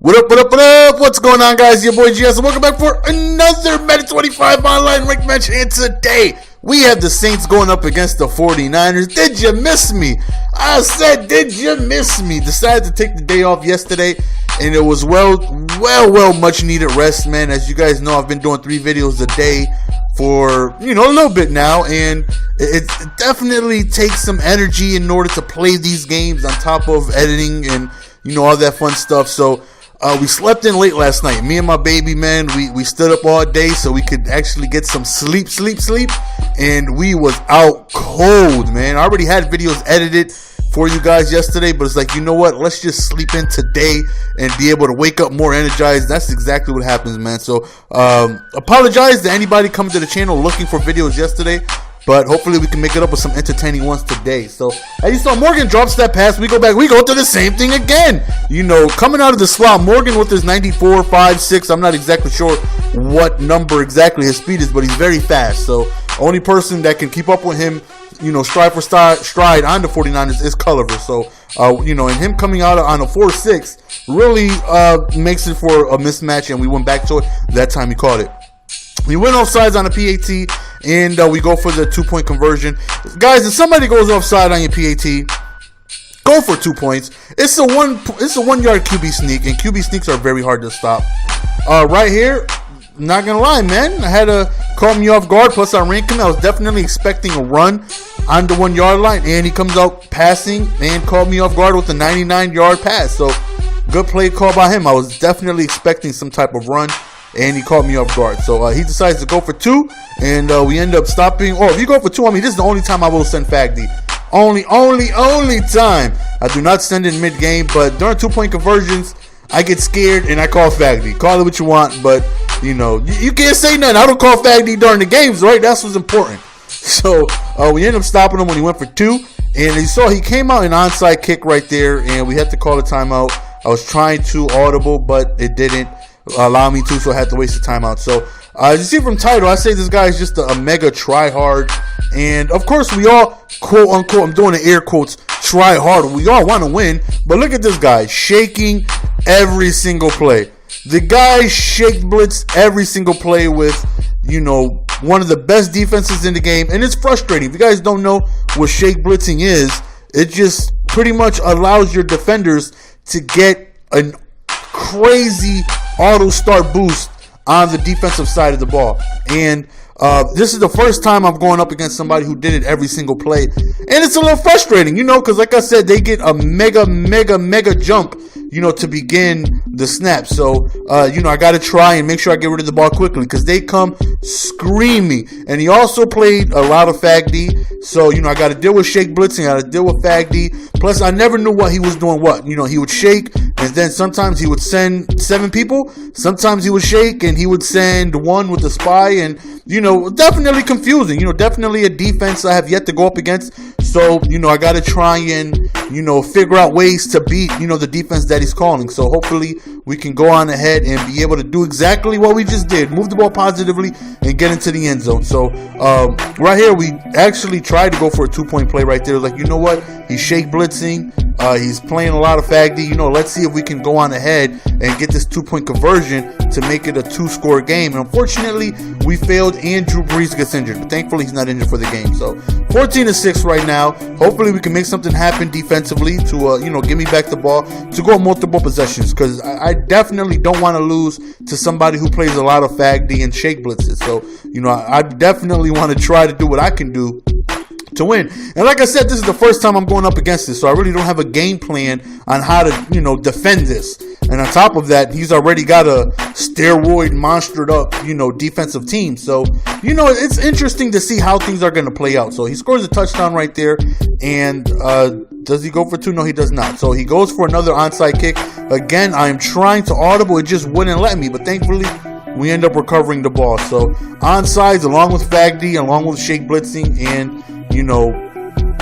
What up, what up, what up? What's going on, guys? Your boy GS, and welcome back for another Madden 25 online ranked match. And today, we have the Saints going up against the 49ers. Did you miss me? I said, did you miss me? Decided to take the day off yesterday, and it was well much needed rest, man. As you guys know, I've been doing 3 videos a day for, a little bit now, and it definitely takes some energy in order to play these games on top of editing and, all that fun stuff. So, we slept in late last night. Me and my baby, man, we stood up all day so we could actually get some sleep. And we was out cold, man. I already had videos edited for you guys yesterday, but it's like, you know what? Let's just sleep in today and be able to wake up more energized. That's exactly what happens, man. So, apologize to anybody coming to the channel looking for videos yesterday. But hopefully we can make it up with some entertaining ones today. So, as you saw, Morgan drops that pass. We go back. We go through the same thing again. Coming out of the slot, Morgan with his 94, 5, 6. I'm not exactly sure what number exactly his speed is, but he's very fast. So, only person that can keep up with him, stride for stride on the 49ers is Culliver. So, and him coming out on a 4-6 really makes it for a mismatch, and we went back to it. That time he caught it. We went offsides on a PAT, and we go for the 2-point conversion. Guys, if somebody goes offside on your PAT, go for 2 points. It's a 1-yard QB sneak, and QB sneaks are very hard to stop. Right here, not gonna lie, man, I had to call me off guard. Plus, I ranked him. I was definitely expecting a run on the 1-yard line, and he comes out passing and called me off guard with a 99-yard pass. So, good play call by him. I was definitely expecting some type of run, and he caught me off guard. So he decides to go for 2, and we end up stopping. If you go for 2, this is the only time I will send Fagdy. Only time. I do not send in mid-game, but during 2-point conversions, I get scared and I call Fagdy. Call it what you want, but you can't say nothing. I don't call Fagdy during the games, right? That's what's important. So we ended up stopping him when he went for 2, and you saw he came out an onside kick right there, and we had to call a timeout. I was trying to audible, but it didn't allow me to, so I had to waste the timeout. So as you see from title, I say this guy is just a mega try-hard, and of course we all, quote-unquote, I'm doing the air quotes, try hard. We all want to win, but look at this guy shaking every single play. The guy shake blitz every single play with, one of the best defenses in the game, and it's frustrating. If you guys don't know what shake blitzing is, it just pretty much allows your defenders to get a crazy auto start boost on the defensive side of the ball. And this is the first time I'm going up against somebody who did it every single play, and it's a little frustrating, because like I said, they get a mega jump, to begin the snap. So I got to try and make sure I get rid of the ball quickly, because they come screaming. And he also played a lot of Fagdy, so I got to deal with shake blitzing, I got to deal with Fagdy. Plus, I never knew what he was doing. He would shake, and then sometimes he would send 7 people, sometimes he would shake and he would send 1 with the spy, and definitely confusing. Definitely a defense I have yet to go up against. So, I got to try and, figure out ways to beat, the defense that he's calling. So, hopefully, we can go on ahead and be able to do exactly what we just did. Move the ball positively and get into the end zone. So, right here, we actually tried to go for a 2-point play right there. Like, you know what? He's shake blitzing. He's playing a lot of Fagdy. Let's see if we can go on ahead and get this 2-point conversion to make it a 2-score game. And unfortunately, we failed, and Drew Brees gets injured. But thankfully, he's not injured for the game. So 14-6 right now. Hopefully, we can make something happen defensively to, give me back the ball to go multiple possessions, because I definitely don't want to lose to somebody who plays a lot of Fagdy and shake blitzes. So, I definitely want to try to do what I can do to win. And like I said, this is the first time I'm going up against this, so I really don't have a game plan on how to, defend this. And on top of that, he's already got a steroid monstered up, defensive team. So, it's interesting to see how things are going to play out. So he scores a touchdown right there. And does he go for 2? No, he does not. So he goes for another onside kick. Again, I'm trying to audible. It just wouldn't let me. But thankfully, we end up recovering the ball. So onsides along with Fagdy, along with shake blitzing, and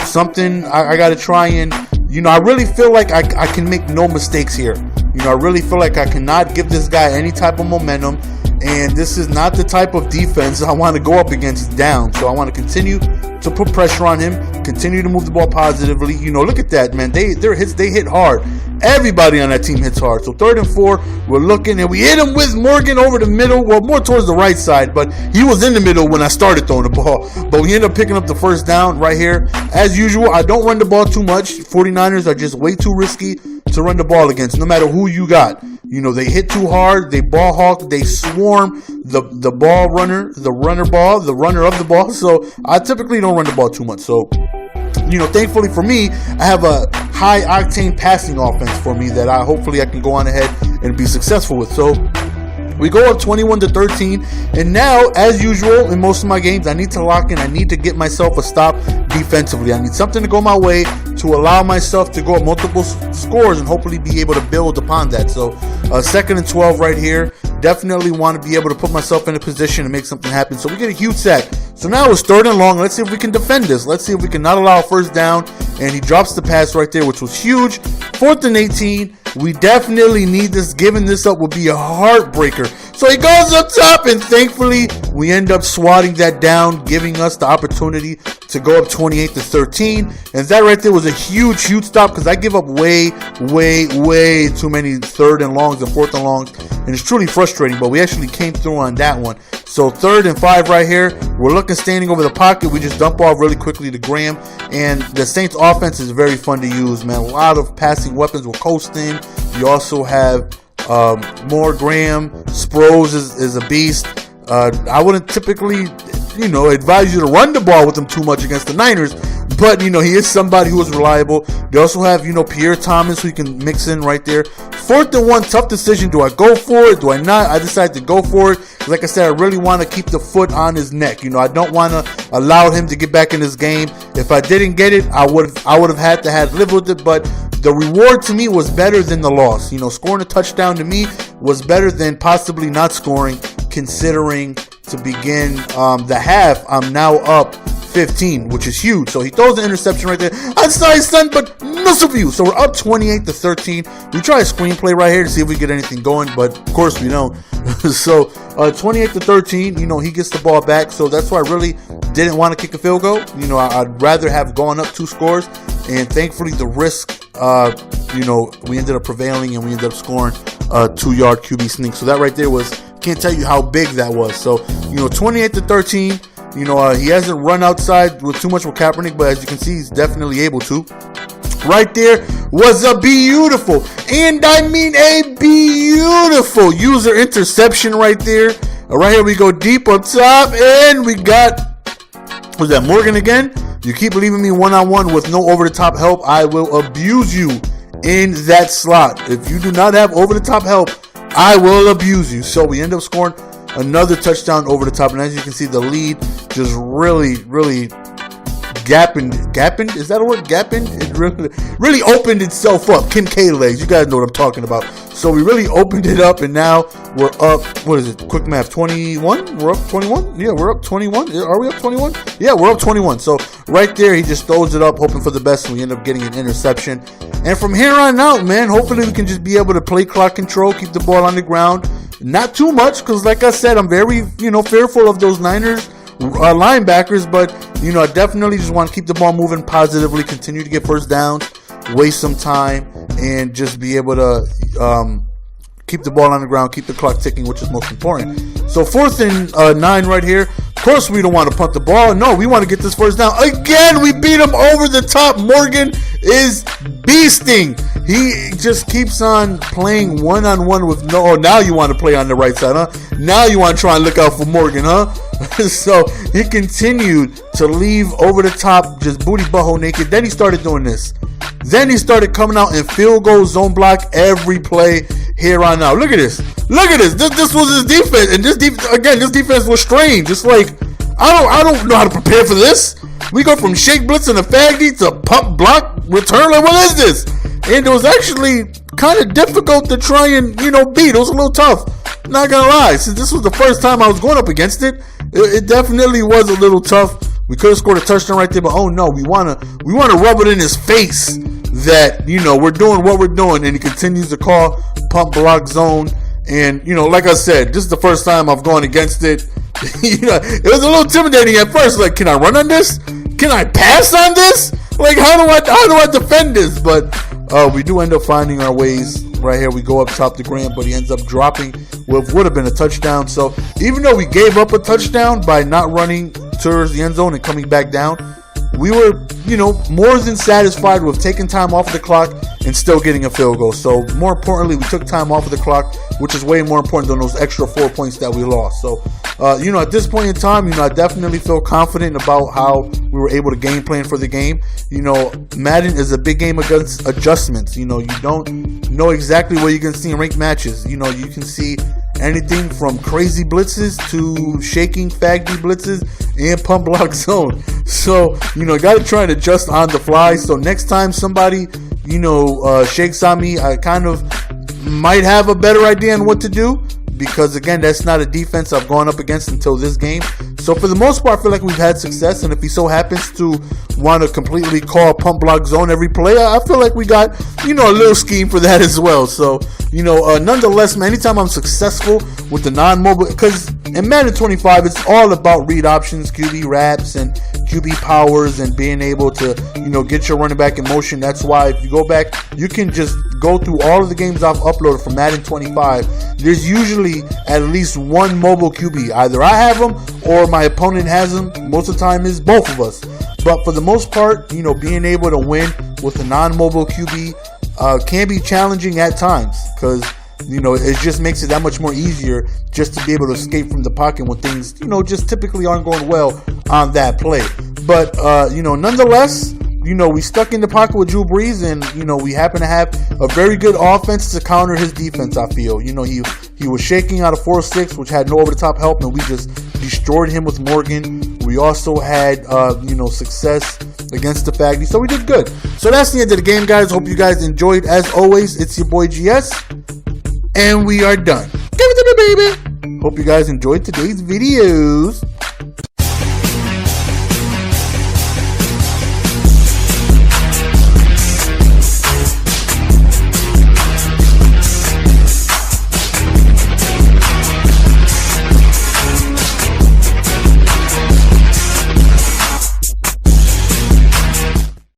something I got to try and, I really feel like I can make no mistakes here. I really feel like I cannot give this guy any type of momentum, and this is not the type of defense I want to go up against down. So I want to continue to put pressure on him, continue to move the ball positively. You know, look at that, man. They hit hard. Everybody on that team hits hard. So 3rd and 4, we're looking, and we hit him with Morgan over the middle. Well, more towards the right side, but he was in the middle when I started throwing the ball. But we end up picking up the first down right here. As usual, I don't run the ball too much. 49ers are just way too risky to run the ball against, no matter who you got. You know, they hit too hard, they ball hawk, they swarm the ball runner, the runner of the ball. So I typically don't run the ball too much. So, you know, thankfully for me, I have a high octane passing offense for me that hopefully I can go on ahead and be successful with. So we go up 21-13, and now, as usual in most of my games, I need to lock in. I need to get myself a stop defensively. I need something to go my way to allow myself to go up multiple scores and hopefully be able to build upon that. So 2nd and 12 right here. Definitely want to be able to put myself in a position to make something happen. So we get a huge sack. So now it's 3rd and long. Let's see if we can defend this. Let's see if we can not allow a first down. And he drops the pass right there, which was huge. 4th and 18. We definitely need this. Giving this up would be a heartbreaker. So he goes up top, and thankfully we end up swatting that down, giving us the opportunity to go up 28-13. And that right there was a huge stop, because I give up way too many 3rd and longs and 4th and longs, and it's truly frustrating. But we actually came through on that one. So 3rd and 5 right here. We're looking standing over the pocket. We just dump off really quickly to Graham, and the Saints offense is very fun to use, man. A lot of passing weapons. We're coasting. You also have more Graham. Sproles is a beast. I wouldn't typically, advise you to run the ball with him too much against the Niners, but, he is somebody who is reliable. They also have, Pierre Thomas, who you can mix in right there. 4th and 1, tough decision. Do I go for it? Do I not? I decided to go for it. Like I said, I really want to keep the foot on his neck. I don't want to allow him to get back in this game. If I didn't get it, I would have had to live with it, but the reward to me was better than the loss. Scoring a touchdown to me was better than possibly not scoring, considering to begin the half, I'm now up 15, which is huge. So he throws the interception right there. I'm sorry, son, but no for you. So we're up 28-13. We try a screenplay right here to see if we get anything going, but of course we don't. So 28-13, he gets the ball back. So that's why I really didn't want to kick a field goal. I'd rather have gone up 2 scores. And thankfully the risk, we ended up prevailing, and we ended up scoring a 2-yard QB sneak. So that right there can't tell you how big that was. So, 28-13. He hasn't run outside with too much with Kaepernick, but as you can see, he's definitely able to. Right there was a beautiful, and I mean a beautiful user interception right there. Right here we go deep up top, and we got, was that Morgan again? You keep leaving me one-on-one with no over-the-top help, I will abuse you in that slot. If you do not have over-the-top help, I will abuse you. So we end up scoring another touchdown over the top, and as you can see, the lead just really gapping. Is that a word? Gapping? It really opened itself up. Kim K legs. You guys know what I'm talking about. So we really opened it up, and now we're up. What is it? Quick math. 21. We're up 21. Yeah, we're up 21. Are we up 21? Yeah, we're up 21. So right there, he just throws it up, hoping for the best, and we end up getting an interception. And from here on out, man, hopefully we can just be able to play clock control, keep the ball on the ground. Not too much, because like I said, I'm very, fearful of those Niners linebackers, but, I definitely just want to keep the ball moving positively, continue to get first downs, waste some time, and just be able to keep the ball on the ground, keep the clock ticking, which is most important. So 4th and 9 right here. Of course, we don't want to punt the ball. No, we want to get this first down. Again, we beat him over the top. Morgan is beasting. He just keeps on playing one-on-one with no. Oh, now you want to play on the right side, huh? Now you want to try and look out for Morgan, huh? So he continued to leave over the top, just booty butthole naked. Then he started doing this. Then he started coming out in field goal zone block every play here on out. Look at this. Look at this. This was his defense, and this defense was strange. Just like I don't know how to prepare for this. We go from shake blitz and a faggy to pump block return. Like, what is this? And it was actually kind of difficult to try and beat. It was a little tough. Not gonna lie. Since this was the first time I was going up against it, it definitely was a little tough. We could have scored a touchdown right there, but oh no, we wanna rub it in his face that we're doing what we're doing, and he continues to call pump block zone. And like I said, this is the first time I've gone against it. It was a little intimidating at first. Like, can I run on this? can I pass on this? Like, how do I defend this? But we do end up finding our ways. Right here, we go up top to Graham, but he ends up dropping what would have been a touchdown. So even though we gave up a touchdown by not running towards the end zone and coming back down, we were, more than satisfied with taking time off of the clock and still getting a field goal. So more importantly, we took time off of the clock, which is way more important than those extra 4 points that we lost. So, at this point in time, I definitely feel confident about how we were able to game plan for the game. Madden is a big game against adjustments. You don't know exactly what you're going to see in ranked matches. You can see anything from crazy blitzes to shaking faggy blitzes and pump block zone. So, got to try and adjust on the fly. So next time somebody, shakes on me, I kind of might have a better idea on what to do. Because, again, that's not a defense I've gone up against until this game. So, for the most part, I feel like we've had success. And if he so happens to want to completely call pump block zone every play, I feel like we got, a little scheme for that as well. So, nonetheless, man, anytime I'm successful with the non-mobile, because in Madden 25, it's all about read options, QB wraps, and QB powers, and being able to, get your running back in motion. That's why if you go back, you can just go through all of the games I've uploaded from Madden 25. There's usually at least one mobile QB. Either I have them or my opponent has them. Most of the time is both of us. But for the most part, being able to win with a non-mobile QB can be challenging at times because, it just makes it that much more easier just to be able to escape from the pocket when things, just typically aren't going well on that play. But, nonetheless, we stuck in the pocket with Drew Brees, and, we happen to have a very good offense to counter his defense, I feel. He was shaking out of 4-6, which had no over-the-top help, and we just destroyed him with Morgan. We also had, success against the Faggy, so we did good. So that's the end of the game, guys. Hope you guys enjoyed. As always, it's your boy GS, and we are done. Give it to me, baby. Hope you guys enjoyed today's videos.